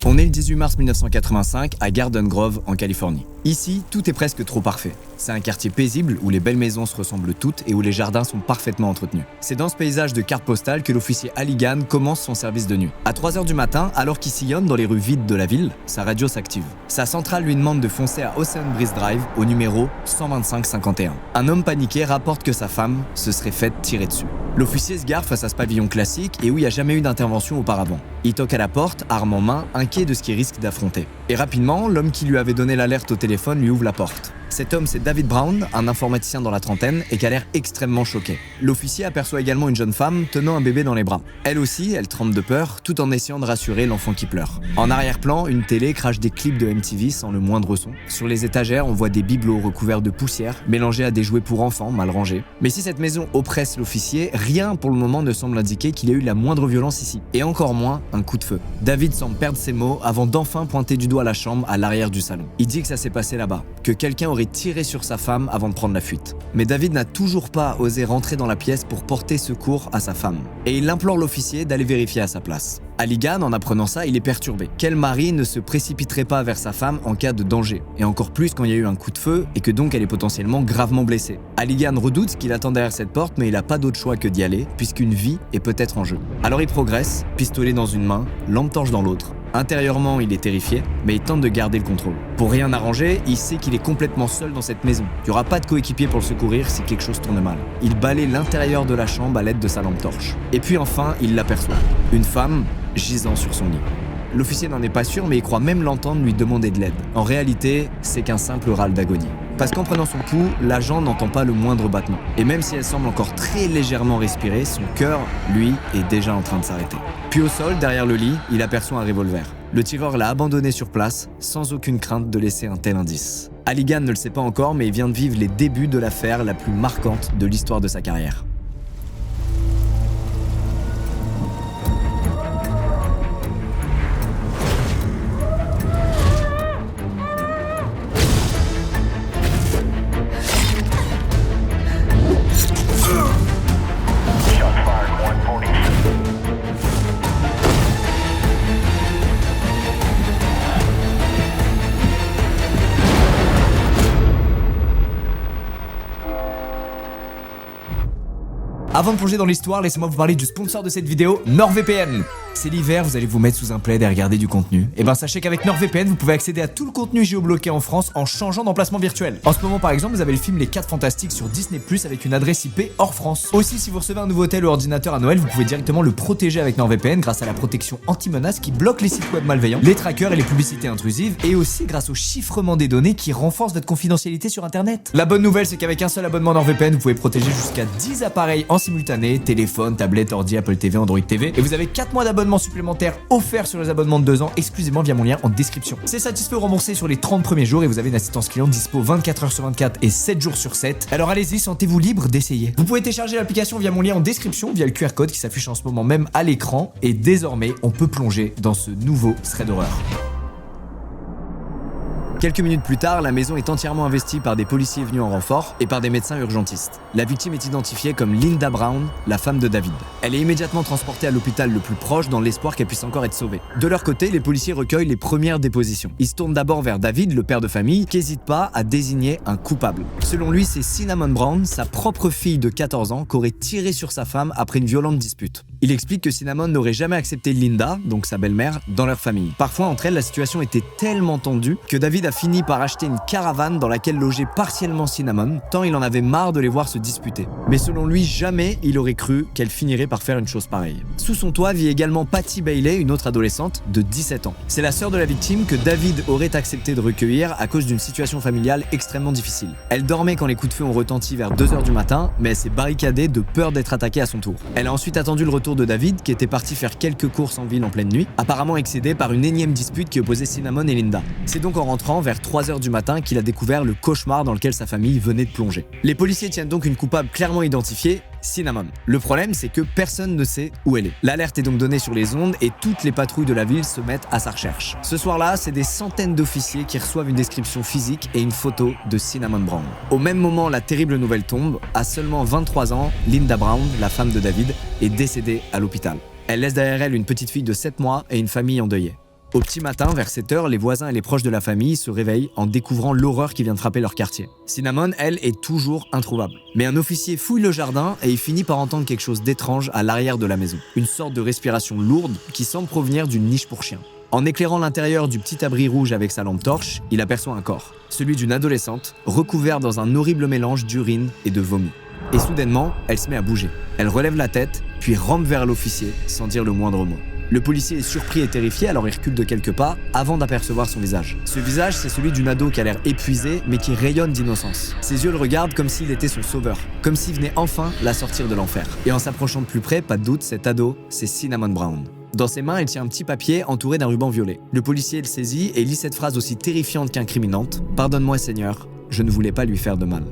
On est le 18 mars 1985 à Garden Grove, en Californie. Ici, tout est presque trop parfait. C'est un quartier paisible où les belles maisons se ressemblent toutes et où les jardins sont parfaitement entretenus. C'est dans ce paysage de carte postale que l'officier Halligan commence son service de nuit. À 3h du matin, alors qu'il sillonne dans les rues vides de la ville, sa radio s'active. Sa centrale lui demande de foncer à Ocean Breeze Drive au numéro 12551. Un homme paniqué rapporte que sa femme se serait faite tirer dessus. L'officier se gare face à ce pavillon classique et où il n'y a jamais eu d'intervention auparavant. Il toque à la porte, arme en main, inquiet de ce qu'il risque d'affronter. Et rapidement, l'homme qui lui avait donné l'alerte au téléphone lui ouvre la porte. Cet homme, c'est David Brown, un informaticien dans la trentaine et qui a l'air extrêmement choqué. L'officier aperçoit également une jeune femme tenant un bébé dans les bras. Elle aussi, elle tremble de peur, tout en essayant de rassurer l'enfant qui pleure. En arrière-plan, une télé crache des clips de MTV sans le moindre son. Sur les étagères, on voit des bibelots recouverts de poussière, mélangés à des jouets pour enfants mal rangés. Mais si cette maison oppresse l'officier, rien pour le moment ne semble indiquer qu'il y a eu la moindre violence ici. Et encore moins un coup de feu. David semble perdre ses mots avant d'enfin pointer du doigt la chambre à l'arrière du salon. Il dit que ça s'est passé là-bas, que quelqu'un aurait tiré sur sa femme avant de prendre la fuite. Mais David n'a toujours pas osé rentrer dans la pièce pour porter secours à sa femme. Et il implore l'officier d'aller vérifier à sa place. Halligan, en apprenant ça, il est perturbé. Quel mari ne se précipiterait pas vers sa femme en cas de danger? Et encore plus quand il y a eu un coup de feu et que donc elle est potentiellement gravement blessée. Halligan redoute ce qu'il attend derrière cette porte, mais il n'a pas d'autre choix que d'y aller, puisqu'une vie est peut-être en jeu. Alors il progresse, pistolet dans une main, lampe torche dans l'autre. Intérieurement, il est terrifié, mais il tente de garder le contrôle. Pour rien arranger, il sait qu'il est complètement seul dans cette maison. Il n'y aura pas de coéquipier pour le secourir si quelque chose tourne mal. Il balaie l'intérieur de la chambre à l'aide de sa lampe torche. Et puis enfin, il l'aperçoit. Une femme gisant sur son lit. L'officier n'en est pas sûr, mais il croit même l'entendre lui demander de l'aide. En réalité, c'est qu'un simple râle d'agonie. Parce qu'en prenant son pouls, l'agent n'entend pas le moindre battement. Et même si elle semble encore très légèrement respirer, son cœur, lui, est déjà en train de s'arrêter. Puis au sol, derrière le lit, il aperçoit un revolver. Le tireur l'a abandonné sur place, sans aucune crainte de laisser un tel indice. Halligan ne le sait pas encore, mais il vient de vivre les débuts de l'affaire la plus marquante de l'histoire de sa carrière. Avant de plonger dans l'histoire, laissez-moi vous parler du sponsor de cette vidéo, NordVPN. C'est l'hiver, vous allez vous mettre sous un plaid et regarder du contenu. Et ben sachez qu'avec NordVPN, vous pouvez accéder à tout le contenu géobloqué en France en changeant d'emplacement virtuel. En ce moment par exemple, vous avez le film Les 4 Fantastiques sur Disney+ avec une adresse IP hors France. Aussi, si vous recevez un nouveau tel ou ordinateur à Noël, vous pouvez directement le protéger avec NordVPN grâce à la protection anti-menace qui bloque les sites web malveillants, les trackers et les publicités intrusives, et aussi grâce au chiffrement des données qui renforce votre confidentialité sur internet. La bonne nouvelle, c'est qu'avec un seul abonnement NordVPN, vous pouvez protéger jusqu'à 10 appareils en simultané, téléphone, tablette, ordi, Apple TV, Android TV, et vous avez 4 mois d'abonnement supplémentaire offert sur les abonnements de 2 ans exclusivement via mon lien en description. C'est satisfait ou remboursé sur les 30 premiers jours et vous avez une assistance client dispo 24 h sur 24 et 7 jours sur 7. Alors allez-y, sentez-vous libre d'essayer. Vous pouvez télécharger l'application via mon lien en description, via le QR code qui s'affiche en ce moment même à l'écran, et désormais on peut plonger dans ce nouveau thread d'horreur. Quelques minutes plus tard, la maison est entièrement investie par des policiers venus en renfort et par des médecins urgentistes. La victime est identifiée comme Linda Brown, la femme de David. Elle est immédiatement transportée à l'hôpital le plus proche dans l'espoir qu'elle puisse encore être sauvée. De leur côté, les policiers recueillent les premières dépositions. Ils se tournent d'abord vers David, le père de famille, qui n'hésite pas à désigner un coupable. Selon lui, c'est Cinnamon Brown, sa propre fille de 14 ans, qui aurait tiré sur sa femme après une violente dispute. Il explique que Cinnamon n'aurait jamais accepté Linda, donc sa belle-mère, dans leur famille. Parfois, entre elles, la situation était tellement tendue que David a fini par acheter une caravane dans laquelle logeait partiellement Cinnamon, tant il en avait marre de les voir se disputer. Mais selon lui, jamais il aurait cru qu'elle finirait par faire une chose pareille. Sous son toit vit également Patty Bailey, une autre adolescente de 17 ans. C'est la sœur de la victime que David aurait accepté de recueillir à cause d'une situation familiale extrêmement difficile. Elle dormait quand les coups de feu ont retenti vers 2h du matin, mais elle s'est barricadée de peur d'être attaquée à son tour. Elle a ensuite attendu le retour de David, qui était parti faire quelques courses en ville en pleine nuit, apparemment excédé par une énième dispute qui opposait Cinnamon et Linda. C'est donc en rentrant vers 3h du matin qu'il a découvert le cauchemar dans lequel sa famille venait de plonger. Les policiers tiennent donc une coupable clairement identifiée, Cinnamon. Le problème, c'est que personne ne sait où elle est. L'alerte est donc donnée sur les ondes et toutes les patrouilles de la ville se mettent à sa recherche. Ce soir-là, c'est des centaines d'officiers qui reçoivent une description physique et une photo de Cinnamon Brown. Au même moment, la terrible nouvelle tombe. À seulement 23 ans, Linda Brown, la femme de David, est décédée à l'hôpital. Elle laisse derrière elle une petite fille de 7 mois et une famille endeuillée. Au petit matin, vers 7h, les voisins et les proches de la famille se réveillent en découvrant l'horreur qui vient de frapper leur quartier. Cinnamon, elle, est toujours introuvable. Mais un officier fouille le jardin et il finit par entendre quelque chose d'étrange à l'arrière de la maison. Une sorte de respiration lourde qui semble provenir d'une niche pour chien. En éclairant l'intérieur du petit abri rouge avec sa lampe torche, il aperçoit un corps. Celui d'une adolescente, recouvert dans un horrible mélange d'urine et de vomi. Et soudainement, elle se met à bouger. Elle relève la tête, puis rampe vers l'officier sans dire le moindre mot. Le policier est surpris et terrifié, alors il recule de quelques pas avant d'apercevoir son visage. Ce visage, c'est celui d'une ado qui a l'air épuisée, mais qui rayonne d'innocence. Ses yeux le regardent comme s'il était son sauveur, comme s'il venait enfin la sortir de l'enfer. Et en s'approchant de plus près, pas de doute, cet ado, c'est Cinnamon Brown. Dans ses mains, il tient un petit papier entouré d'un ruban violet. Le policier le saisit et lit cette phrase aussi terrifiante qu'incriminante. « Pardonne-moi Seigneur, je ne voulais pas lui faire de mal ».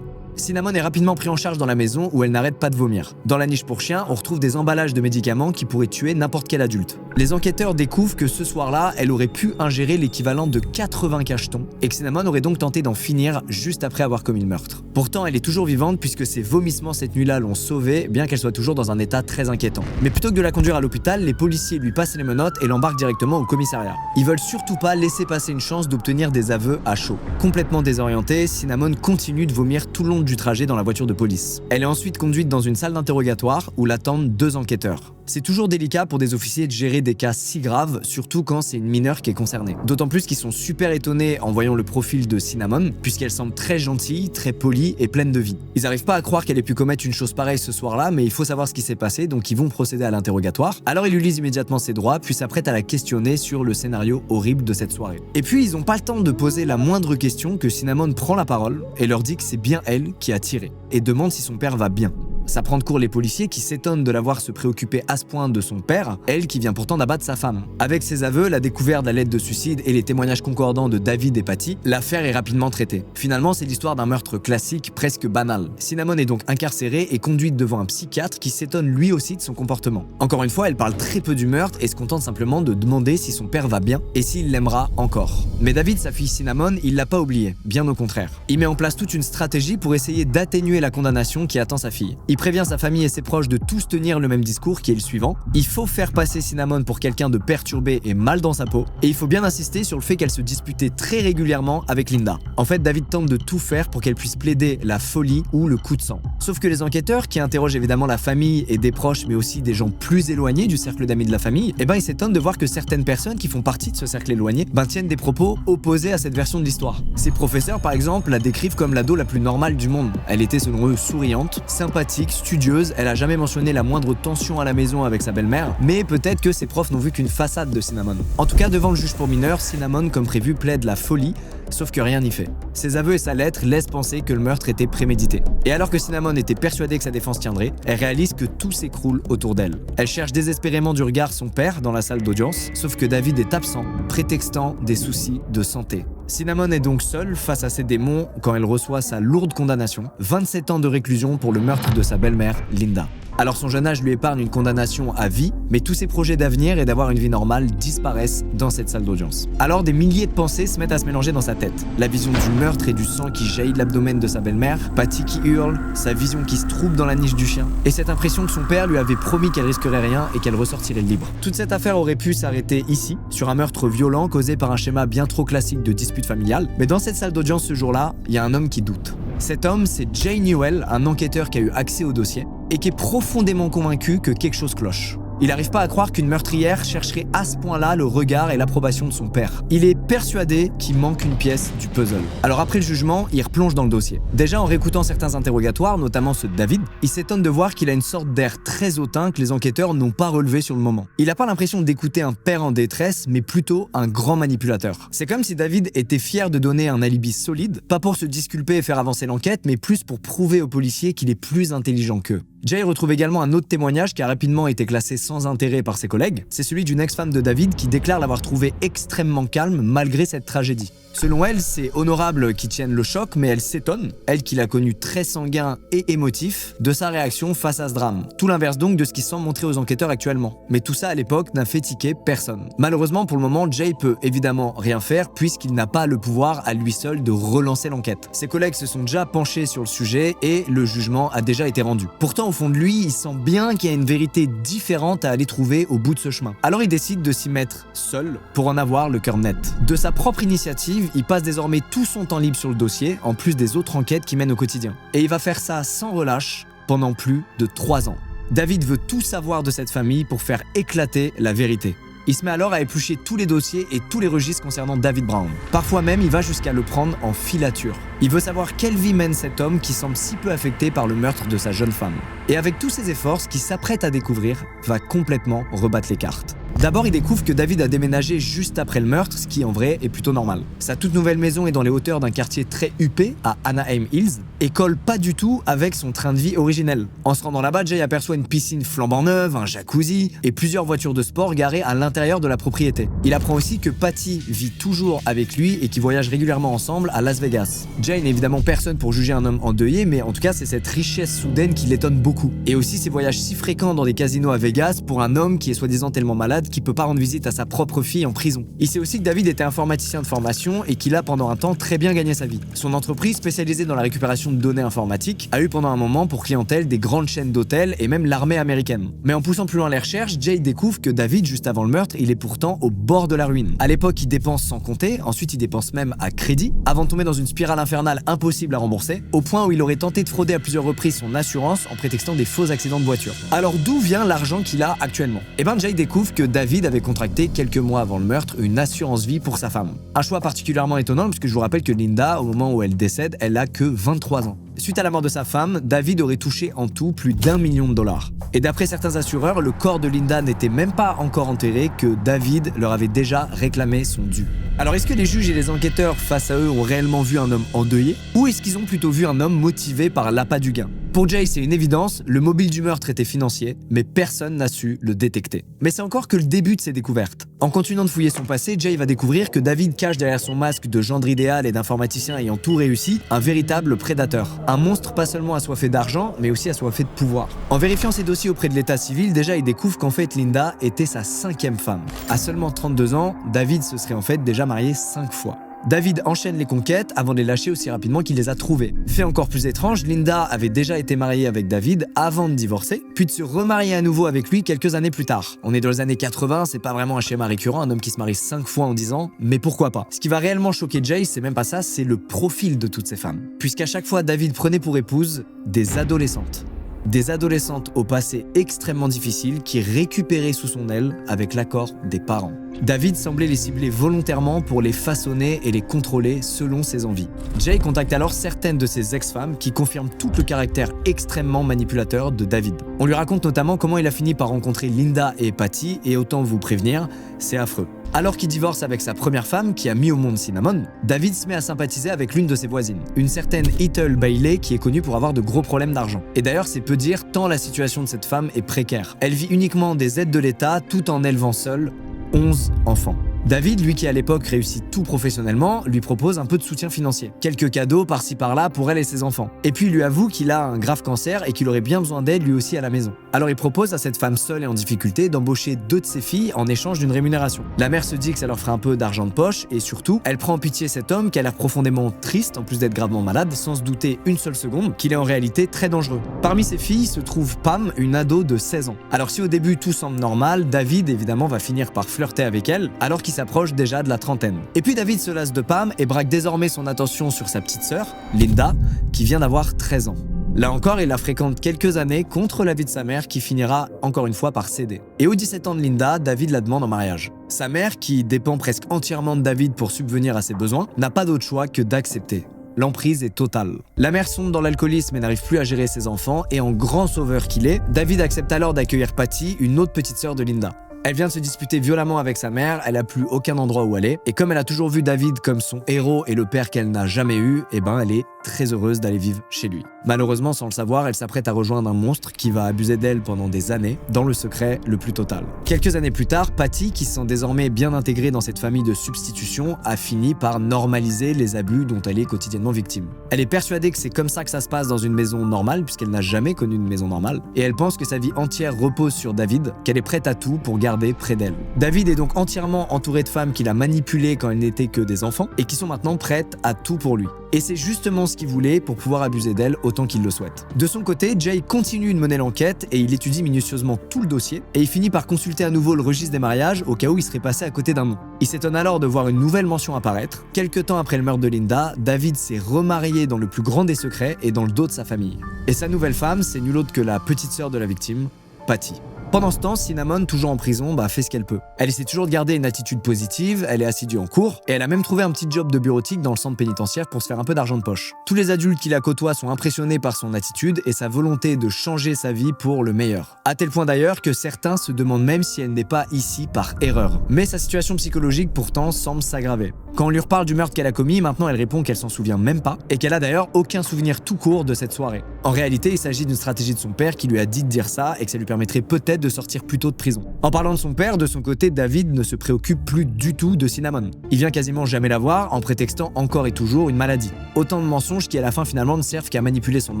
Cinnamon est rapidement pris en charge dans la maison où elle n'arrête pas de vomir. Dans la niche pour chiens, on retrouve des emballages de médicaments qui pourraient tuer n'importe quel adulte. Les enquêteurs découvrent que ce soir-là, elle aurait pu ingérer l'équivalent de 80 cachetons et que Cinnamon aurait donc tenté d'en finir juste après avoir commis le meurtre. Pourtant, elle est toujours vivante puisque ses vomissements cette nuit-là l'ont sauvée, bien qu'elle soit toujours dans un état très inquiétant. Mais plutôt que de la conduire à l'hôpital, les policiers lui passent les menottes et l'embarquent directement au commissariat. Ils veulent surtout pas laisser passer une chance d'obtenir des aveux à chaud. Complètement désorientée, Cinnamon continue de vomir tout le long du trajet dans la voiture de police. Elle est ensuite conduite dans une salle d'interrogatoire où l'attendent 2 enquêteurs. C'est toujours délicat pour des officiers de gérer des cas si graves, surtout quand c'est une mineure qui est concernée. D'autant plus qu'ils sont super étonnés en voyant le profil de Cinnamon, puisqu'elle semble très gentille, très polie et pleine de vie. Ils n'arrivent pas à croire qu'elle ait pu commettre une chose pareille ce soir-là, mais il faut savoir ce qui s'est passé, donc ils vont procéder à l'interrogatoire. Alors ils lui lisent immédiatement ses droits, puis s'apprêtent à la questionner sur le scénario horrible de cette soirée. Et puis ils n'ont pas le temps de poser la moindre question que Cinnamon prend la parole et leur dit que c'est bien elle qui a tiré, et demande si son père va bien. Ça prend de court les policiers qui s'étonnent de la voir se préoccuper à ce point de son père, elle qui vient pourtant d'abattre sa femme. Avec ses aveux, la découverte de la lettre de suicide et les témoignages concordants de David et Patty, l'affaire est rapidement traitée. Finalement, c'est l'histoire d'un meurtre classique, presque banal. Cinnamon est donc incarcérée et conduite devant un psychiatre qui s'étonne lui aussi de son comportement. Encore une fois, elle parle très peu du meurtre et se contente simplement de demander si son père va bien et s'il l'aimera encore. Mais David, sa fille Cinnamon, il l'a pas oublié, bien au contraire. Il met en place toute une stratégie pour essayer d'atténuer la condamnation qui attend sa fille. Il prévient sa famille et ses proches de tous tenir le même discours qui est le suivant. Il faut faire passer Cinnamon pour quelqu'un de perturbé et mal dans sa peau, et il faut bien insister sur le fait qu'elle se disputait très régulièrement avec Linda. En fait, David tente de tout faire pour qu'elle puisse plaider la folie ou le coup de sang. Sauf que les enquêteurs, qui interrogent évidemment la famille et des proches, mais aussi des gens plus éloignés du cercle d'amis de la famille, ils s'étonnent de voir que certaines personnes qui font partie de ce cercle éloigné tiennent des propos opposés à cette version de l'histoire. Ces professeurs, par exemple, la décrivent comme l'ado la plus normale du monde. Elle était selon eux souriante, sympathique, studieuse, elle a jamais mentionné la moindre tension à la maison avec sa belle-mère, mais peut-être que ses profs n'ont vu qu'une façade de Cinnamon. En tout cas, devant le juge pour mineurs, Cinnamon, comme prévu, plaide la folie, sauf que rien n'y fait. Ses aveux et sa lettre laissent penser que le meurtre était prémédité. Et alors que Cinnamon était persuadée que sa défense tiendrait, elle réalise que tout s'écroule autour d'elle. Elle cherche désespérément du regard son père dans la salle d'audience, sauf que David est absent, prétextant des soucis de santé. Cinnamon est donc seule face à ses démons quand elle reçoit sa lourde condamnation, 27 ans de réclusion pour le meurtre de sa belle-mère, Linda. Alors son jeune âge lui épargne une condamnation à vie, mais tous ses projets d'avenir et d'avoir une vie normale disparaissent dans cette salle d'audience. Alors des milliers de pensées se mettent à se mélanger dans sa tête. La vision du meurtre et du sang qui jaillit de l'abdomen de sa belle-mère, Patty qui hurle, sa vision qui se trouble dans la niche du chien, et cette impression que son père lui avait promis qu'elle risquerait rien et qu'elle ressortirait libre. Toute cette affaire aurait pu s'arrêter ici, sur un meurtre violent causé par un schéma bien trop classique de dispute familiale, mais dans cette salle d'audience ce jour-là, il y a un homme qui doute. Cet homme, c'est Jay Newell, un enquêteur qui a eu accès au dossier et qui est profondément convaincu que quelque chose cloche. Il n'arrive pas à croire qu'une meurtrière chercherait à ce point-là le regard et l'approbation de son père. Il est persuadé qu'il manque une pièce du puzzle. Alors après le jugement, il replonge dans le dossier. Déjà en réécoutant certains interrogatoires, notamment ceux de David, il s'étonne de voir qu'il a une sorte d'air très hautain que les enquêteurs n'ont pas relevé sur le moment. Il n'a pas l'impression d'écouter un père en détresse, mais plutôt un grand manipulateur. C'est comme si David était fier de donner un alibi solide, pas pour se disculper et faire avancer l'enquête, mais plus pour prouver aux policiers qu'il est plus intelligent qu'eux. Jay retrouve également un autre témoignage qui a rapidement été classé sans intérêt par ses collègues. C'est celui d'une ex-femme de David qui déclare l'avoir trouvé extrêmement calme malgré cette tragédie. Selon elle, c'est honorable qu'il tienne le choc, mais elle s'étonne, elle qui l'a connu très sanguin et émotif, de sa réaction face à ce drame. Tout l'inverse donc de ce qui semble montrer aux enquêteurs actuellement. Mais tout ça à l'époque n'a fait tiquer personne. Malheureusement pour le moment, Jay peut évidemment rien faire puisqu'il n'a pas le pouvoir à lui seul de relancer l'enquête. Ses collègues se sont déjà penchés sur le sujet et le jugement a déjà été rendu. Pourtant, au fond de lui, il sent bien qu'il y a une vérité différente à aller trouver au bout de ce chemin. Alors il décide de s'y mettre seul pour en avoir le cœur net. De sa propre initiative, il passe désormais tout son temps libre sur le dossier, en plus des autres enquêtes qu'il mène au quotidien. Et il va faire ça sans relâche pendant plus de 3 ans. David veut tout savoir de cette famille pour faire éclater la vérité. Il se met alors à éplucher tous les dossiers et tous les registres concernant David Brown. Parfois même, il va jusqu'à le prendre en filature. Il veut savoir quelle vie mène cet homme qui semble si peu affecté par le meurtre de sa jeune femme. Et avec tous ses efforts, ce qu'il s'apprête à découvrir va complètement rebattre les cartes. D'abord, il découvre que David a déménagé juste après le meurtre, ce qui en vrai est plutôt normal. Sa toute nouvelle maison est dans les hauteurs d'un quartier très huppé, à Anaheim Hills, et colle pas du tout avec son train de vie originel. En se rendant là-bas, Jay aperçoit une piscine flambant neuve, un jacuzzi et plusieurs voitures de sport garées à l'intérieur de la propriété. Il apprend aussi que Patty vit toujours avec lui et qu'ils voyagent régulièrement ensemble à Las Vegas. Jay n'est évidemment personne pour juger un homme endeuillé, mais en tout cas c'est cette richesse soudaine qui l'étonne beaucoup. Et aussi ses voyages si fréquents dans des casinos à Vegas pour un homme qui est soi-disant tellement malade qu'il peut pas rendre visite à sa propre fille en prison. Il sait aussi que David était informaticien de formation et qu'il a pendant un temps très bien gagné sa vie. Son entreprise spécialisée dans la récupération de données informatiques a eu pendant un moment pour clientèle des grandes chaînes d'hôtels et même l'armée américaine. Mais en poussant plus loin les recherches, Jay découvre que David, juste avant le meurtre, il est pourtant au bord de la ruine. À l'époque, il dépense sans compter, ensuite il dépense même à crédit, avant de tomber dans une spirale infernale impossible à rembourser, au point où il aurait tenté de frauder à plusieurs reprises son assurance en prétextant des faux accidents de voiture. Alors d'où vient l'argent qu'il a actuellement? Eh ben Jay découvre que David avait contracté quelques mois avant le meurtre une assurance vie pour sa femme. Un choix particulièrement étonnant puisque je vous rappelle que Linda, au moment où elle décède, elle a que 23 ans. Suite à la mort de sa femme, David aurait touché en tout plus d'1 million de dollars. Et d'après certains assureurs, le corps de Linda n'était même pas encore enterré que David leur avait déjà réclamé son dû. Alors est-ce que les juges et les enquêteurs face à eux ont réellement vu un homme endeuillé? Ou est-ce qu'ils ont plutôt vu un homme motivé par l'appât du gain? Pour Jay, c'est une évidence, le mobile du meurtre était financier, mais personne n'a su le détecter. Mais c'est encore que le début de ses découvertes. En continuant de fouiller son passé, Jay va découvrir que David cache derrière son masque de gendre idéal et d'informaticien ayant tout réussi, un véritable prédateur. Un monstre pas seulement assoiffé d'argent, mais aussi assoiffé de pouvoir. En vérifiant ses dossiers auprès de l'état civil, déjà il découvre qu'en fait Linda était sa 5e femme. À seulement 32 ans, David se serait en fait déjà marié 5 fois. David enchaîne les conquêtes avant de les lâcher aussi rapidement qu'il les a trouvées. Fait encore plus étrange, Linda avait déjà été mariée avec David avant de divorcer, puis de se remarier à nouveau avec lui quelques années plus tard. On est dans les années 80, c'est pas vraiment un schéma récurrent, un homme qui se marie 5 fois en 10 ans, mais pourquoi pas? Ce qui va réellement choquer Jay, c'est même pas ça, c'est le profil de toutes ces femmes. Puisqu'à chaque fois, David prenait pour épouse des adolescentes. Des adolescentes au passé extrêmement difficile qui récupéraient sous son aile avec l'accord des parents. David semblait les cibler volontairement pour les façonner et les contrôler selon ses envies. Jay contacte alors certaines de ses ex-femmes qui confirment tout le caractère extrêmement manipulateur de David. On lui raconte notamment comment il a fini par rencontrer Linda et Patty, et autant vous prévenir, c'est affreux. Alors qu'il divorce avec sa première femme, qui a mis au monde Cinnamon, David se met à sympathiser avec l'une de ses voisines, une certaine Ethel Bailey qui est connue pour avoir de gros problèmes d'argent. Et d'ailleurs, c'est peu dire tant la situation de cette femme est précaire. Elle vit uniquement des aides de l'État tout en élevant seule 11 enfants. David, lui qui à l'époque réussit tout professionnellement, lui propose un peu de soutien financier. Quelques cadeaux par-ci par-là pour elle et ses enfants. Et puis il lui avoue qu'il a un grave cancer et qu'il aurait bien besoin d'aide lui aussi à la maison. Alors il propose à cette femme seule et en difficulté d'embaucher 2 de ses filles en échange d'une rémunération. La mère se dit que ça leur fera un peu d'argent de poche et surtout, elle prend en pitié cet homme qui a l'air profondément triste en plus d'être gravement malade, sans se douter une seule seconde qu'il est en réalité très dangereux. Parmi ses filles se trouve Pam, une ado de 16 ans. Alors si au début tout semble normal, David évidemment va finir par flirter avec elle alors qu'il s'approche déjà de la trentaine. Et puis David se lasse de Pam et braque désormais son attention sur sa petite sœur, Linda, qui vient d'avoir 13 ans. Là encore, il la fréquente quelques années contre l'avis de sa mère qui finira encore une fois par céder. Et aux 17 ans de Linda, David la demande en mariage. Sa mère, qui dépend presque entièrement de David pour subvenir à ses besoins, n'a pas d'autre choix que d'accepter. L'emprise est totale. La mère sombre dans l'alcoolisme et n'arrive plus à gérer ses enfants, et en grand sauveur qu'il est, David accepte alors d'accueillir Patty, une autre petite sœur de Linda. Elle vient de se disputer violemment avec sa mère, elle a plus aucun endroit où aller, et comme elle a toujours vu David comme son héros et le père qu'elle n'a jamais eu, eh ben elle est très heureuse d'aller vivre chez lui. Malheureusement, sans le savoir, elle s'apprête à rejoindre un monstre qui va abuser d'elle pendant des années, dans le secret le plus total. Quelques années plus tard, Patty, qui se sent désormais bien intégrée dans cette famille de substitution, a fini par normaliser les abus dont elle est quotidiennement victime. Elle est persuadée que c'est comme ça que ça se passe dans une maison normale, puisqu'elle n'a jamais connu une maison normale, et elle pense que sa vie entière repose sur David, qu'elle est prête à tout pour garder garder près d'elle. David est donc entièrement entouré de femmes qu'il a manipulées quand elles n'étaient que des enfants et qui sont maintenant prêtes à tout pour lui. Et c'est justement ce qu'il voulait pour pouvoir abuser d'elle autant qu'il le souhaite. De son côté, Jay continue de mener l'enquête et il étudie minutieusement tout le dossier et il finit par consulter à nouveau le registre des mariages au cas où il serait passé à côté d'un nom. Il s'étonne alors de voir une nouvelle mention apparaître. Quelque temps après le meurtre de Linda, David s'est remarié dans le plus grand des secrets et dans le dos de sa famille. Et sa nouvelle femme, c'est nulle autre que la petite sœur de la victime, Patty. Pendant ce temps, Cinnamon, toujours en prison, fait ce qu'elle peut. Elle essaie toujours de garder une attitude positive, elle est assidue en cours, et elle a même trouvé un petit job de bureautique dans le centre pénitentiaire pour se faire un peu d'argent de poche. Tous les adultes qui la côtoient sont impressionnés par son attitude et sa volonté de changer sa vie pour le meilleur. À tel point d'ailleurs que certains se demandent même si elle n'est pas ici par erreur. Mais sa situation psychologique pourtant semble s'aggraver. Quand on lui reparle du meurtre qu'elle a commis, maintenant elle répond qu'elle s'en souvient même pas et qu'elle a d'ailleurs aucun souvenir tout court de cette soirée. En réalité, il s'agit d'une stratégie de son père qui lui a dit de dire ça et que ça lui permettrait peut-être de sortir plus tôt de prison. En parlant de son père, de son côté, David ne se préoccupe plus du tout de Cinnamon. Il vient quasiment jamais la voir en prétextant encore et toujours une maladie. Autant de mensonges qui à la fin finalement ne servent qu'à manipuler son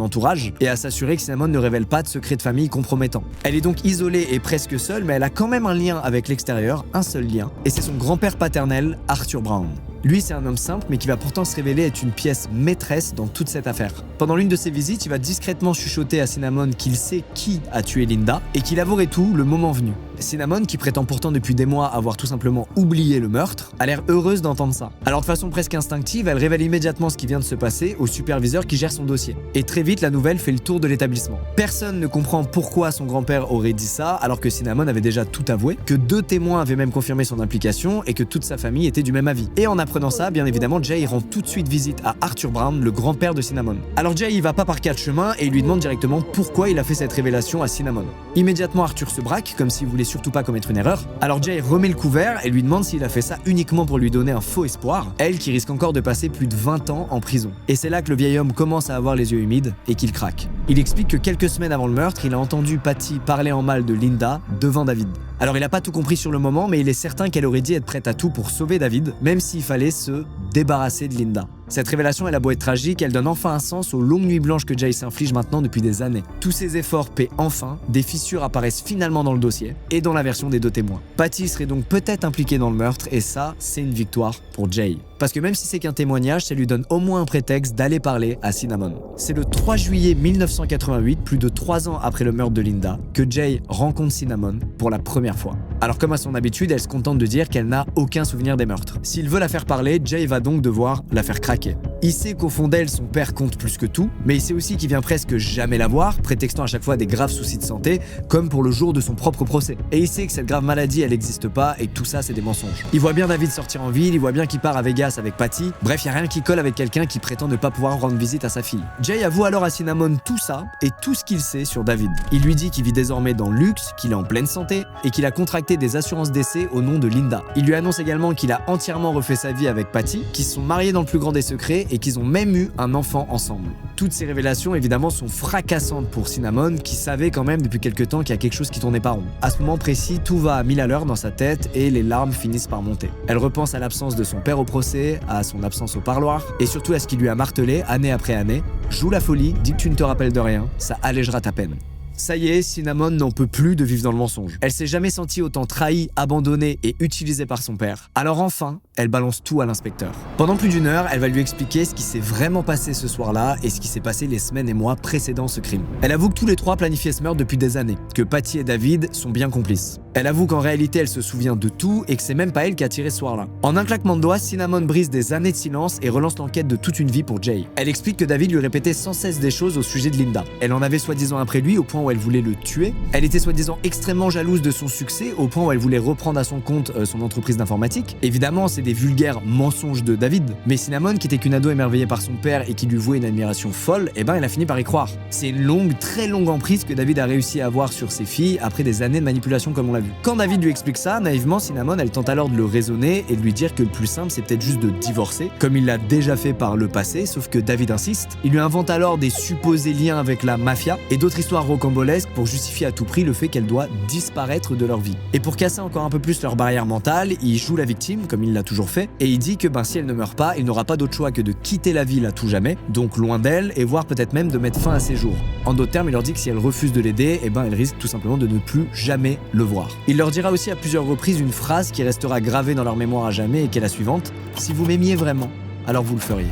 entourage et à s'assurer que Cinnamon ne révèle pas de secrets de famille compromettants. Elle est donc isolée et presque seule, mais elle a quand même un lien avec l'extérieur, un seul lien, et c'est son grand-père paternel, Arthur Brown. Lui, c'est un homme simple, mais qui va pourtant se révéler être une pièce maîtresse dans toute cette affaire. Pendant l'une de ses visites, il va discrètement chuchoter à Cinnamon qu'il sait qui a tué Linda et qu'il avouerait tout le moment venu. Cinnamon, qui prétend pourtant depuis des mois avoir tout simplement oublié le meurtre, a l'air heureuse d'entendre ça. Alors de façon presque instinctive, elle révèle immédiatement ce qui vient de se passer au superviseur qui gère son dossier. Et très vite, la nouvelle fait le tour de l'établissement. Personne ne comprend pourquoi son grand-père aurait dit ça, alors que Cinnamon avait déjà tout avoué, que 2 témoins avaient même confirmé son implication et que toute sa famille était du même avis. Et en apprenant ça, bien évidemment, Jay rend tout de suite visite à Arthur Brown, le grand-père de Cinnamon. Alors Jay, il va pas par 4 chemins et il lui demande directement pourquoi il a fait cette révélation à Cinnamon. Immédiatement, Arthur se braque, comme s'il voulait surtout pas commettre une erreur. Alors Jay remet le couvert et lui demande s'il a fait ça uniquement pour lui donner un faux espoir, elle qui risque encore de passer plus de 20 ans en prison. Et c'est là que le vieil homme commence à avoir les yeux humides et qu'il craque. Il explique que quelques semaines avant le meurtre, il a entendu Patty parler en mal de Linda devant David. Alors il a pas tout compris sur le moment, mais il est certain qu'elle aurait dit être prête à tout pour sauver David, même s'il fallait se débarrasser de Linda. Cette révélation, elle a beau être tragique, elle donne enfin un sens aux longues nuits blanches que Jay s'inflige maintenant depuis des années. Tous ses efforts paient enfin, des fissures apparaissent finalement dans le dossier et dans la version des 2 témoins. Patty serait donc peut-être impliquée dans le meurtre et ça, c'est une victoire pour Jay. Parce que même si c'est qu'un témoignage, ça lui donne au moins un prétexte d'aller parler à Cinnamon. C'est le 3 juillet 1988, plus de 3 ans après le meurtre de Linda, que Jay rencontre Cinnamon pour la première fois. Alors comme à son habitude, elle se contente de dire qu'elle n'a aucun souvenir des meurtres. S'il veut la faire parler, Jay va donc devoir la faire craquer. Il sait qu'au fond d'elle, son père compte plus que tout, mais il sait aussi qu'il vient presque jamais la voir, prétextant à chaque fois des graves soucis de santé, comme pour le jour de son propre procès. Et il sait que cette grave maladie, elle n'existe pas et que tout ça, c'est des mensonges. Il voit bien David sortir en ville, il voit bien qu'il part à Vegas avec Patty. Bref, il n'y a rien qui colle avec quelqu'un qui prétend ne pas pouvoir rendre visite à sa fille. Jay avoue alors à Cinnamon tout ça et tout ce qu'il sait sur David. Il lui dit qu'il vit désormais dans le luxe, qu'il est en pleine santé et qu'il a contracté des assurances décès au nom de Linda. Il lui annonce également qu'il a entièrement refait sa vie avec Patty, qu'ils se sont mariés dans le plus grand des secrets et qu'ils ont même eu un enfant ensemble. Toutes ces révélations évidemment sont fracassantes pour Cinnamon qui savait quand même depuis quelque temps qu'il y a quelque chose qui tournait pas rond. À ce moment précis, tout va à 1000 à l'heure dans sa tête et les larmes finissent par monter. Elle repense à l'absence de son père au procès, à son absence au parloir et surtout à ce qui lui a martelé année après année. Joue la folie, dis que tu ne te rappelles de rien, ça allégera ta peine. Ça y est, Cinnamon n'en peut plus de vivre dans le mensonge. Elle s'est jamais sentie autant trahie, abandonnée et utilisée par son père. Alors enfin, elle balance tout à l'inspecteur. Pendant plus d'1 heure, elle va lui expliquer ce qui s'est vraiment passé ce soir-là et ce qui s'est passé les semaines et mois précédant ce crime. Elle avoue que tous les 3 planifiaient ce meurtre depuis des années, que Patty et David sont bien complices. Elle avoue qu'en réalité, elle se souvient de tout et que c'est même pas elle qui a tiré ce soir-là. En un claquement de doigts, Cinnamon brise des années de silence et relance l'enquête de toute une vie pour Jay. Elle explique que David lui répétait sans cesse des choses au sujet de Linda. Elle en avait soi-disant après lui au point où elle voulait le tuer. Elle était soi-disant extrêmement jalouse de son succès au point où elle voulait reprendre à son compte son entreprise d'informatique. Évidemment, c'est des vulgaires mensonges de David. Mais Cinnamon, qui était qu'une ado émerveillée par son père et qui lui vouait une admiration folle, elle a fini par y croire. C'est une longue, très longue emprise que David a réussi à avoir sur ses filles après des années de manipulation comme on l'a vu. Quand David lui explique ça, naïvement, Cinnamon, elle tente alors de le raisonner et de lui dire que le plus simple, c'est peut-être juste de divorcer, comme il l'a déjà fait par le passé, sauf que David insiste. Il lui invente alors des supposés liens avec la mafia et d'autres histoires rocambolesques rocambolesques pour justifier à tout prix le fait qu'elle doit disparaître de leur vie. Et pour casser encore un peu plus leur barrière mentale, il joue la victime, comme il l'a toujours fait, et il dit que si elle ne meurt pas, il n'aura pas d'autre choix que de quitter la ville à tout jamais, donc loin d'elle, et voire peut-être même de mettre fin à ses jours. En d'autres termes, il leur dit que si elle refuse de l'aider, elle risque tout simplement de ne plus jamais le voir. Il leur dira aussi à plusieurs reprises une phrase qui restera gravée dans leur mémoire à jamais et qui est la suivante: « Si vous m'aimiez vraiment, alors vous le feriez ».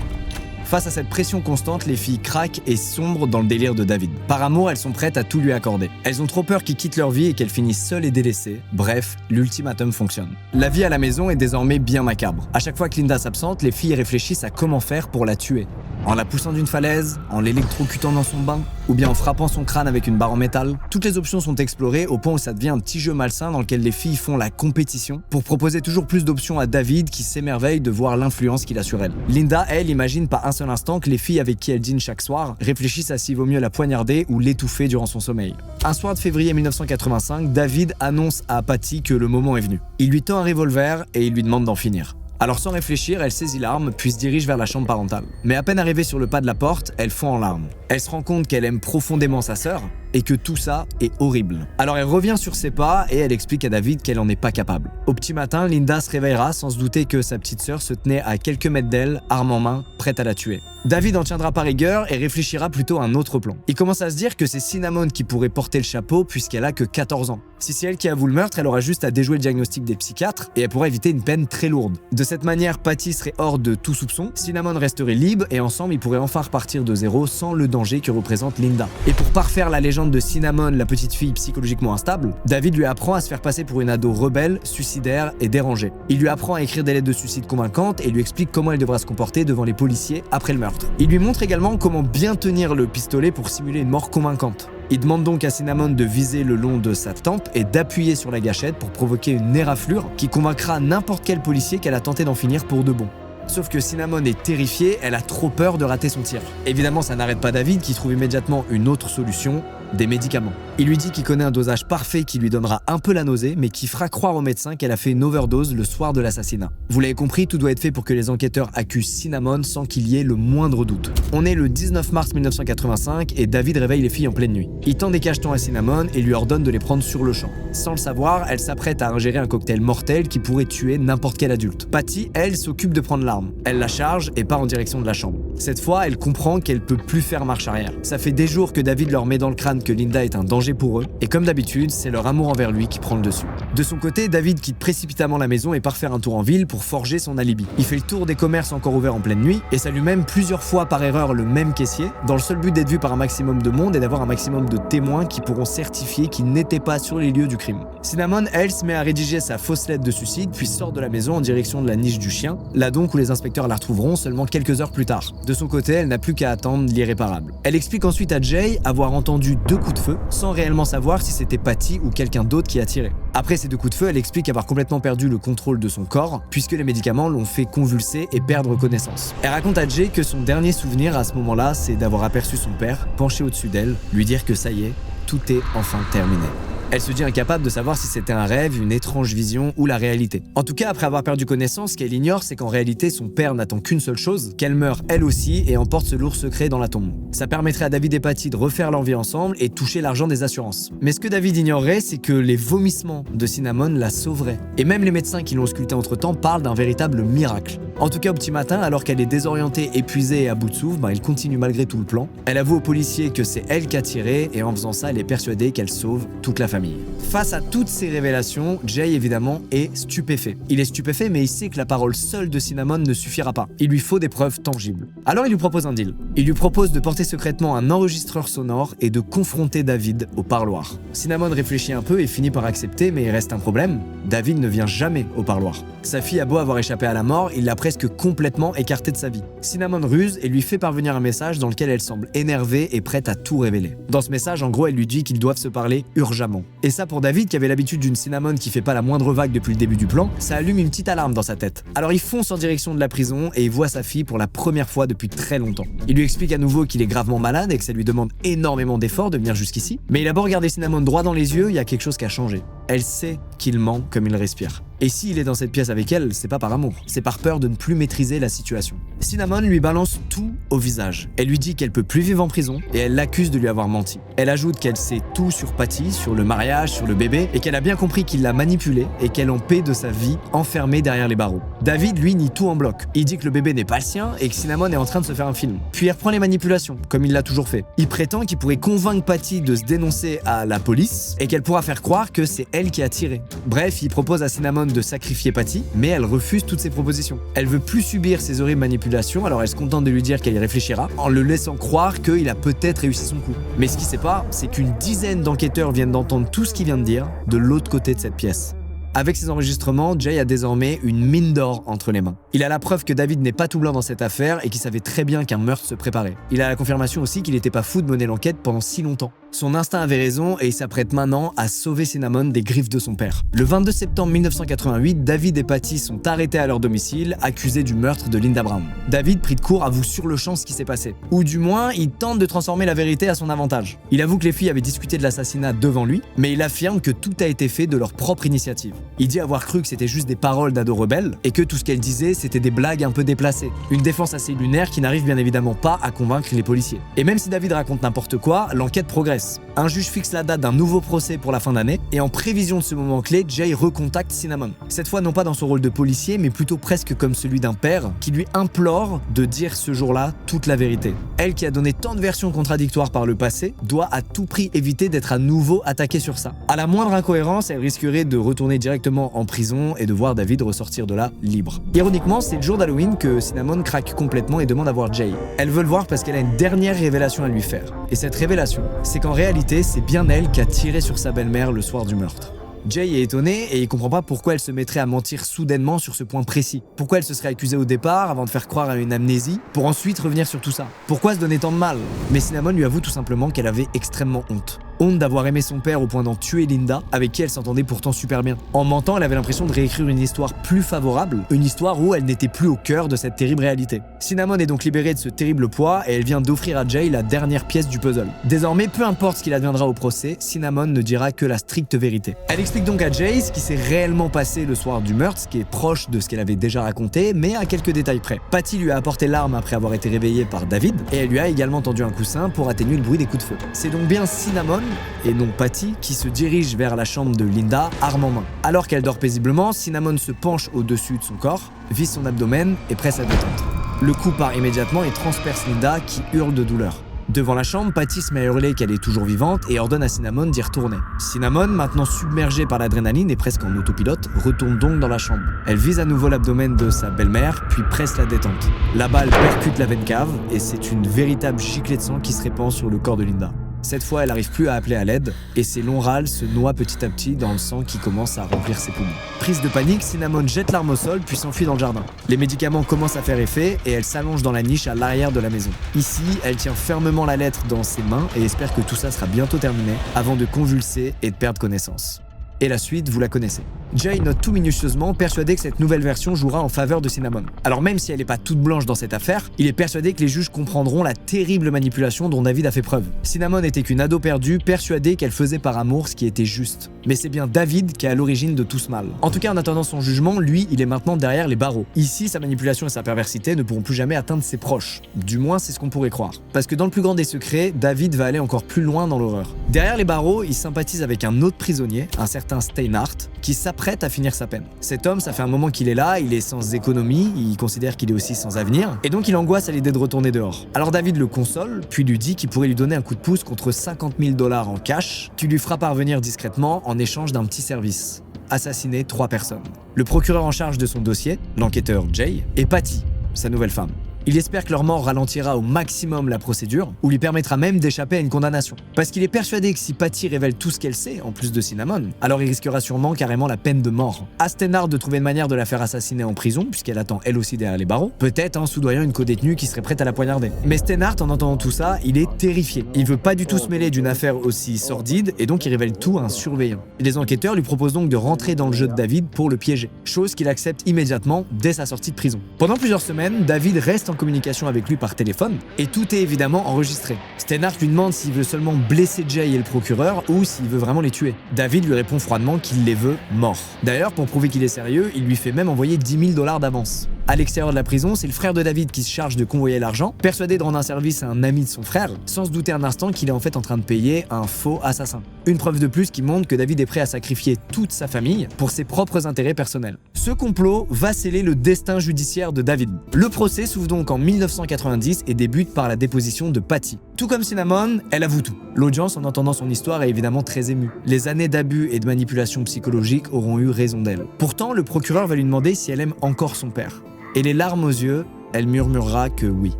Face à cette pression constante, les filles craquent et sombrent dans le délire de David. Par amour, elles sont prêtes à tout lui accorder. Elles ont trop peur qu'il quitte leur vie et qu'elles finissent seules et délaissées. Bref, l'ultimatum fonctionne. La vie à la maison est désormais bien macabre. À chaque fois que Linda s'absente, les filles réfléchissent à comment faire pour la tuer. En la poussant d'une falaise, en l'électrocutant dans son bain, ou bien en frappant son crâne avec une barre en métal. Toutes les options sont explorées au point où ça devient un petit jeu malsain dans lequel les filles font la compétition pour proposer toujours plus d'options à David qui s'émerveille de voir l'influence qu'il a sur elle. Linda, elle, imagine pas un seul instant que les filles avec qui elle dîne chaque soir réfléchissent à s'il vaut mieux la poignarder ou l'étouffer durant son sommeil. Un soir de février 1985, David annonce à Patty que le moment est venu. Il lui tend un revolver et il lui demande d'en finir. Alors sans réfléchir, elle saisit l'arme, puis se dirige vers la chambre parentale. Mais à peine arrivée sur le pas de la porte, elle fond en larmes. Elle se rend compte qu'elle aime profondément sa sœur et que tout ça est horrible. Alors elle revient sur ses pas et elle explique à David qu'elle en est pas capable. Au petit matin, Linda se réveillera sans se douter que sa petite sœur se tenait à quelques mètres d'elle, arme en main, prête à la tuer. David en tiendra par rigueur et réfléchira plutôt à un autre plan. Il commence à se dire que c'est Cinnamon qui pourrait porter le chapeau puisqu'elle a que 14 ans. Si c'est elle qui avoue le meurtre, elle aura juste à déjouer le diagnostic des psychiatres et elle pourra éviter une peine très lourde. De cette manière, Patty serait hors de tout soupçon, Cinnamon resterait libre et ensemble ils pourraient enfin repartir de zéro sans le danger que représente Linda. Et pour parfaire la légende de Cinnamon, la petite fille psychologiquement instable, David lui apprend à se faire passer pour une ado rebelle, suicidaire et dérangée. Il lui apprend à écrire des lettres de suicide convaincantes et lui explique comment elle devra se comporter devant les policiers après le meurtre. Il lui montre également comment bien tenir le pistolet pour simuler une mort convaincante. Il demande donc à Cinnamon de viser le long de sa tempe et d'appuyer sur la gâchette pour provoquer une éraflure qui convaincra n'importe quel policier qu'elle a tenté d'en finir pour de bon. Sauf que Cinnamon est terrifiée, elle a trop peur de rater son tir. Évidemment, ça n'arrête pas David qui trouve immédiatement une autre solution, des médicaments. Il lui dit qu'il connaît un dosage parfait qui lui donnera un peu la nausée, mais qui fera croire au médecin qu'elle a fait une overdose le soir de l'assassinat. Vous l'avez compris, tout doit être fait pour que les enquêteurs accusent Cinnamon sans qu'il y ait le moindre doute. On est le 19 mars 1985 et David réveille les filles en pleine nuit. Il tend des cachetons à Cinnamon et lui ordonne de les prendre sur le champ. Sans le savoir, elle s'apprête à ingérer un cocktail mortel qui pourrait tuer n'importe quel adulte. Patty, elle, s'occupe de prendre l'arme. Elle la charge et part en direction de la chambre. Cette fois, elle comprend qu'elle peut plus faire marche arrière. Ça fait des jours que David leur met dans le crâne que Linda est un danger pour eux, et comme d'habitude, c'est leur amour envers lui qui prend le dessus. De son côté, David quitte précipitamment la maison et part faire un tour en ville pour forger son alibi. Il fait le tour des commerces encore ouverts en pleine nuit et salue même plusieurs fois par erreur le même caissier, dans le seul but d'être vu par un maximum de monde et d'avoir un maximum de témoins qui pourront certifier qu'il n'était pas sur les lieux du crime. Cinnamon, elle, se met à rédiger sa fausse lettre de suicide, puis sort de la maison en direction de la niche du chien, là donc où les inspecteurs la retrouveront seulement quelques heures plus tard. De son côté, elle n'a plus qu'à attendre l'irréparable. Elle explique ensuite à Jay avoir entendu 2 coups de feu, sans réellement savoir si c'était Patty ou quelqu'un d'autre qui a tiré. Après ces 2 coups de feu, elle explique avoir complètement perdu le contrôle de son corps, puisque les médicaments l'ont fait convulser et perdre connaissance. Elle raconte à Jay que son dernier souvenir à ce moment-là, c'est d'avoir aperçu son père, penché au-dessus d'elle, lui dire que ça y est, tout est enfin terminé. Elle se dit incapable de savoir si c'était un rêve, une étrange vision ou la réalité. En tout cas, après avoir perdu connaissance, ce qu'elle ignore, c'est qu'en réalité, son père n'attend qu'une seule chose, qu'elle meure elle aussi et emporte ce lourd secret dans la tombe. Ça permettrait à David et Patty de refaire leur vie ensemble et toucher l'argent des assurances. Mais ce que David ignorait, c'est que les vomissements de Cinnamon la sauveraient. Et même les médecins qui l'ont auscultée entre-temps parlent d'un véritable miracle. En tout cas, au petit matin, alors qu'elle est désorientée, épuisée et à bout de souffle, elle continue malgré tout le plan. Elle avoue aux policiers que c'est elle qui a tiré et en faisant ça, elle est persuadée qu'elle sauve toute la famille. Face à toutes ces révélations, Jay évidemment est stupéfait. Il est stupéfait mais il sait que la parole seule de Cinnamon ne suffira pas. Il lui faut des preuves tangibles. Alors il lui propose un deal. Il lui propose de porter secrètement un enregistreur sonore et de confronter David au parloir. Cinnamon réfléchit un peu et finit par accepter mais il reste un problème. David ne vient jamais au parloir. Sa fille a beau avoir échappé à la mort, il l'a presque complètement écartée de sa vie. Cinnamon ruse et lui fait parvenir un message dans lequel elle semble énervée et prête à tout révéler. Dans ce message, en gros, elle lui dit qu'ils doivent se parler urgemment. Et ça, pour David, qui avait l'habitude d'une Cinnamon qui fait pas la moindre vague depuis le début du plan, ça allume une petite alarme dans sa tête. Alors il fonce en direction de la prison et il voit sa fille pour la première fois depuis très longtemps. Il lui explique à nouveau qu'il est gravement malade et que ça lui demande énormément d'efforts de venir jusqu'ici. Mais il a beau regarder Cinnamon droit dans les yeux, il y a quelque chose qui a changé. Elle sait qu'il ment comme il respire. Et s'il est dans cette pièce avec elle, c'est pas par amour, c'est par peur de ne plus maîtriser la situation. Cinnamon lui balance tout au visage. Elle lui dit qu'elle peut plus vivre en prison et elle l'accuse de lui avoir menti. Elle ajoute qu'elle sait tout sur Patty, sur le mariage, sur le bébé et qu'elle a bien compris qu'il l'a manipulée et qu'elle en paie de sa vie enfermée derrière les barreaux. David, lui, nie tout en bloc. Il dit que le bébé n'est pas le sien et que Cinnamon est en train de se faire un film. Puis il reprend les manipulations, comme il l'a toujours fait. Il prétend qu'il pourrait convaincre Patty de se dénoncer à la police et qu'elle pourra faire croire que c'est elle qui a tiré. Bref, il propose à Cinnamon de sacrifier Patty, mais elle refuse toutes ses propositions. Elle veut plus subir ces horribles manipulations, alors elle se contente de lui dire qu'elle y réfléchira, en le laissant croire qu'il a peut-être réussi son coup. Mais ce qu'il sait pas, c'est qu'une dizaine d'enquêteurs viennent d'entendre tout ce qu'il vient de dire de l'autre côté de cette pièce. Avec ces enregistrements, Jay a désormais une mine d'or entre les mains. Il a la preuve que David n'est pas tout blanc dans cette affaire et qu'il savait très bien qu'un meurtre se préparait. Il a la confirmation aussi qu'il n'était pas fou de mener l'enquête pendant si longtemps. Son instinct avait raison et il s'apprête maintenant à sauver Cinnamon des griffes de son père. Le 22 septembre 1988, David et Patty sont arrêtés à leur domicile, accusés du meurtre de Linda Brown. David, pris de court, avoue sur le champ ce qui s'est passé. Ou du moins, il tente de transformer la vérité à son avantage. Il avoue que les filles avaient discuté de l'assassinat devant lui, mais il affirme que tout a été fait de leur propre initiative. Il dit avoir cru que c'était juste des paroles d'ados rebelles et que tout ce qu'elle disait, c'était des blagues un peu déplacées. Une défense assez lunaire qui n'arrive bien évidemment pas à convaincre les policiers. Et même si David raconte n'importe quoi, l'enquête progresse. Un juge fixe la date d'un nouveau procès pour la fin d'année et en prévision de ce moment clé, Jay recontacte Cinnamon. Cette fois non pas dans son rôle de policier, mais plutôt presque comme celui d'un père qui lui implore de dire ce jour-là toute la vérité. Elle qui a donné tant de versions contradictoires par le passé, doit à tout prix éviter d'être à nouveau attaquée sur ça. À la moindre incohérence, elle risquerait de retourner directement en prison et de voir David ressortir de là libre. Ironiquement, c'est le jour d'Halloween que Cinnamon craque complètement et demande à voir Jay. Elle veut le voir parce qu'elle a une dernière révélation à lui faire. Et cette révélation, c'est qu'en réalité, c'est bien elle qui a tiré sur sa belle-mère le soir du meurtre. Jay est étonné et il comprend pas pourquoi elle se mettrait à mentir soudainement sur ce point précis. Pourquoi elle se serait accusée au départ avant de faire croire à une amnésie pour ensuite revenir sur tout ça. Pourquoi se donner tant de mal? Mais Cinnamon lui avoue tout simplement qu'elle avait extrêmement honte. Honte d'avoir aimé son père au point d'en tuer Linda, avec qui elle s'entendait pourtant super bien. En mentant, elle avait l'impression de réécrire une histoire plus favorable, une histoire où elle n'était plus au cœur de cette terrible réalité. Cinnamon est donc libérée de ce terrible poids et elle vient d'offrir à Jay la dernière pièce du puzzle. Désormais, peu importe ce qu'il adviendra au procès, Cinnamon ne dira que la stricte vérité. Elle explique donc à Jay ce qui s'est réellement passé le soir du meurtre, ce qui est proche de ce qu'elle avait déjà raconté, mais à quelques détails près. Patty lui a apporté l'arme après avoir été réveillée par David, et elle lui a également tendu un coussin pour atténuer le bruit des coups de feu. C'est donc bien Cinnamon, et non Patty, qui se dirige vers la chambre de Linda, arme en main. Alors qu'elle dort paisiblement, Cinnamon se penche au-dessus de son corps, vise son abdomen et presse à détente. Le coup part immédiatement et transperce Linda qui hurle de douleur. Devant la chambre, Patty se met à hurler qu'elle est toujours vivante et ordonne à Cinnamon d'y retourner. Cinnamon, maintenant submergée par l'adrénaline et presque en autopilote, retourne donc dans la chambre. Elle vise à nouveau l'abdomen de sa belle-mère, puis presse la détente. La balle percute la veine cave et c'est une véritable giclée de sang qui se répand sur le corps de Linda. Cette fois, elle n'arrive plus à appeler à l'aide et ses longs râles se noient petit à petit dans le sang qui commence à remplir ses poumons. Prise de panique, Cinnamon jette l'arme au sol puis s'enfuit dans le jardin. Les médicaments commencent à faire effet et elle s'allonge dans la niche à l'arrière de la maison. Ici, elle tient fermement la lettre dans ses mains et espère que tout ça sera bientôt terminé avant de convulser et de perdre connaissance. Et la suite, vous la connaissez. Jay note tout minutieusement, persuadé que cette nouvelle version jouera en faveur de Cinnamon. Alors même si elle n'est pas toute blanche dans cette affaire, il est persuadé que les juges comprendront la terrible manipulation dont David a fait preuve. Cinnamon n'était qu'une ado perdue, persuadée qu'elle faisait par amour ce qui était juste. Mais c'est bien David qui est à l'origine de tout ce mal. En tout cas, en attendant son jugement, lui, il est maintenant derrière les barreaux. Ici, sa manipulation et sa perversité ne pourront plus jamais atteindre ses proches. Du moins, c'est ce qu'on pourrait croire. Parce que dans le plus grand des secrets, David va aller encore plus loin dans l'horreur. Derrière les barreaux, il sympathise avec un autre prisonnier, un certain Steinhardt, qui s'apprête à finir sa peine. Cet homme, ça fait un moment qu'il est là, il est sans économie, il considère qu'il est aussi sans avenir, et donc il angoisse à l'idée de retourner dehors. Alors David le console, puis lui dit qu'il pourrait lui donner un coup de pouce contre 50 000 $ en cash, qu'il lui fera parvenir discrètement en échange d'un petit service. Assassiner 3 personnes. Le procureur en charge de son dossier, l'enquêteur Jay, et Patty, sa nouvelle femme. Il espère que leur mort ralentira au maximum la procédure, ou lui permettra même d'échapper à une condamnation. Parce qu'il est persuadé que si Patty révèle tout ce qu'elle sait, en plus de Cinnamon, alors il risquera sûrement carrément la peine de mort. À Steinhardt de trouver une manière de la faire assassiner en prison, puisqu'elle attend elle aussi derrière les barreaux, peut-être en soudoyant une codétenue qui serait prête à la poignarder. Mais Steinhardt, en entendant tout ça, il est terrifié. Il veut pas du tout se mêler d'une affaire aussi sordide, et donc il révèle tout à un surveillant. Les enquêteurs lui proposent donc de rentrer dans le jeu de David pour le piéger, chose qu'il accepte immédiatement dès sa sortie de prison. Pendant plusieurs semaines, David reste en communication avec lui par téléphone, et tout est évidemment enregistré. Steinhardt lui demande s'il veut seulement blesser Jay et le procureur ou s'il veut vraiment les tuer. David lui répond froidement qu'il les veut morts. D'ailleurs, pour prouver qu'il est sérieux, il lui fait même envoyer 10 000 $ d'avance. À l'extérieur de la prison, c'est le frère de David qui se charge de convoyer l'argent, persuadé de rendre un service à un ami de son frère, sans se douter un instant qu'il est en fait en train de payer un faux assassin. Une preuve de plus qui montre que David est prêt à sacrifier toute sa famille pour ses propres intérêts personnels. Ce complot va sceller le destin judiciaire de David. Le procès s'ouvre donc en 1990 et débute par la déposition de Patty. Tout comme Cinnamon, elle avoue tout. L'audience, en entendant son histoire, est évidemment très émue. Les années d'abus et de manipulation psychologique auront eu raison d'elle. Pourtant, le procureur va lui demander si elle aime encore son père. Et les larmes aux yeux, elle murmurera que oui.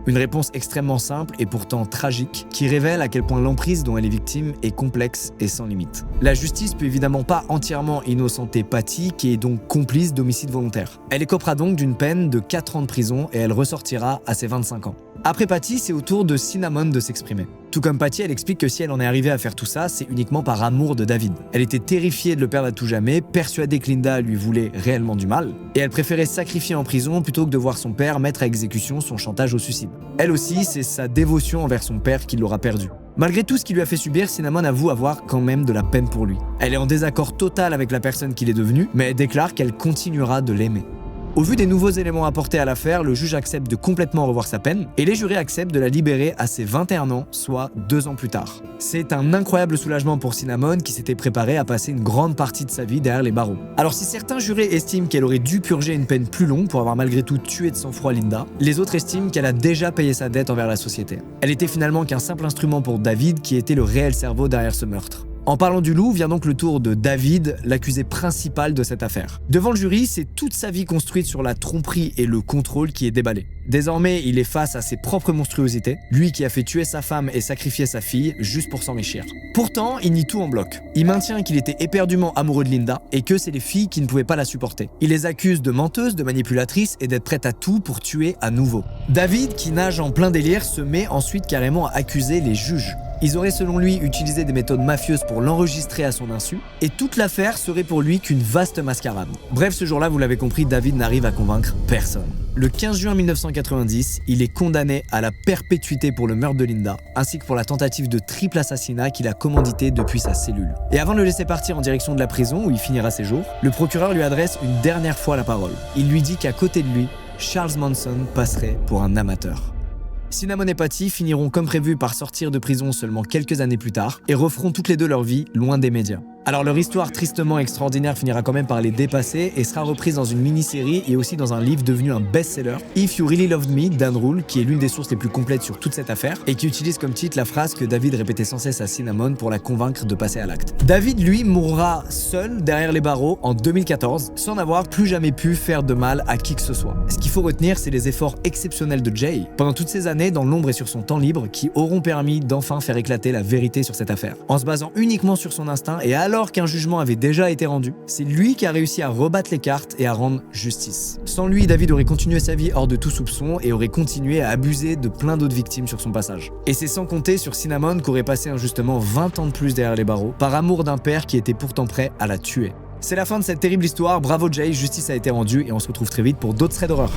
Une réponse extrêmement simple et pourtant tragique, qui révèle à quel point l'emprise dont elle est victime est complexe et sans limite. La justice peut évidemment pas entièrement innocenter Patty, qui est donc complice d'homicide volontaire. Elle écopera donc d'une peine de 4 ans de prison et elle ressortira à ses 25 ans. Après Patty, c'est au tour de Cinnamon de s'exprimer. Tout comme Patty, elle explique que si elle en est arrivée à faire tout ça, c'est uniquement par amour de David. Elle était terrifiée de le perdre à tout jamais, persuadée que Linda lui voulait réellement du mal, et elle préférait se sacrifier en prison plutôt que de voir son père mettre à exécution son chantage au suicide. Elle aussi, c'est sa dévotion envers son père qui l'aura perdu. Malgré tout ce qu'il lui a fait subir, Cinnamon avoue avoir quand même de la peine pour lui. Elle est en désaccord total avec la personne qu'il est devenu, mais elle déclare qu'elle continuera de l'aimer. Au vu des nouveaux éléments apportés à l'affaire, le juge accepte de complètement revoir sa peine et les jurés acceptent de la libérer à ses 21 ans, soit 2 ans plus tard. C'est un incroyable soulagement pour Cinnamon qui s'était préparée à passer une grande partie de sa vie derrière les barreaux. Alors si certains jurés estiment qu'elle aurait dû purger une peine plus longue pour avoir malgré tout tué de sang-froid Linda, les autres estiment qu'elle a déjà payé sa dette envers la société. Elle était finalement qu'un simple instrument pour David qui était le réel cerveau derrière ce meurtre. En parlant du loup, vient donc le tour de David, l'accusé principal de cette affaire. Devant le jury, c'est toute sa vie construite sur la tromperie et le contrôle qui est déballé. Désormais, il est face à ses propres monstruosités, lui qui a fait tuer sa femme et sacrifier sa fille juste pour s'enrichir. Pourtant, il nie tout en bloc. Il maintient qu'il était éperdument amoureux de Linda et que c'est les filles qui ne pouvaient pas la supporter. Il les accuse de menteuses, de manipulatrices et d'être prête à tout pour tuer à nouveau. David, qui nage en plein délire, se met ensuite carrément à accuser les juges. Ils auraient selon lui utilisé des méthodes mafieuses pour l'enregistrer à son insu, et toute l'affaire serait pour lui qu'une vaste mascarade. Bref, ce jour-là, vous l'avez compris, David n'arrive à convaincre personne. Le 15 juin 1990, il est condamné à la perpétuité pour le meurtre de Linda, ainsi que pour la tentative de triple assassinat qu'il a commandité depuis sa cellule. Et avant de le laisser partir en direction de la prison, où il finira ses jours, le procureur lui adresse une dernière fois la parole. Il lui dit qu'à côté de lui, Charles Manson passerait pour un amateur. Cinnamon et Patty finiront comme prévu par sortir de prison seulement quelques années plus tard et referont toutes les deux leur vie loin des médias. Alors leur histoire tristement extraordinaire finira quand même par les dépasser et sera reprise dans une mini-série et aussi dans un livre devenu un best-seller, If You Really Loved Me, d'Ann Rule, qui est l'une des sources les plus complètes sur toute cette affaire et qui utilise comme titre la phrase que David répétait sans cesse à Cinnamon pour la convaincre de passer à l'acte. David, lui, mourra seul derrière les barreaux en 2014 sans n'avoir plus jamais pu faire de mal à qui que ce soit. Ce qu'il faut retenir, c'est les efforts exceptionnels de Jay pendant toutes ces années dans l'ombre et sur son temps libre qui auront permis d'enfin faire éclater la vérité sur cette affaire. En se basant uniquement sur son instinct et alors qu'un jugement avait déjà été rendu, c'est lui qui a réussi à rebattre les cartes et à rendre justice. Sans lui, David aurait continué sa vie hors de tout soupçon et aurait continué à abuser de plein d'autres victimes sur son passage. Et c'est sans compter sur Cinnamon qu'aurait passé injustement 20 ans de plus derrière les barreaux, par amour d'un père qui était pourtant prêt à la tuer. C'est la fin de cette terrible histoire, bravo Jay, justice a été rendue et on se retrouve très vite pour d'autres threads d'horreur.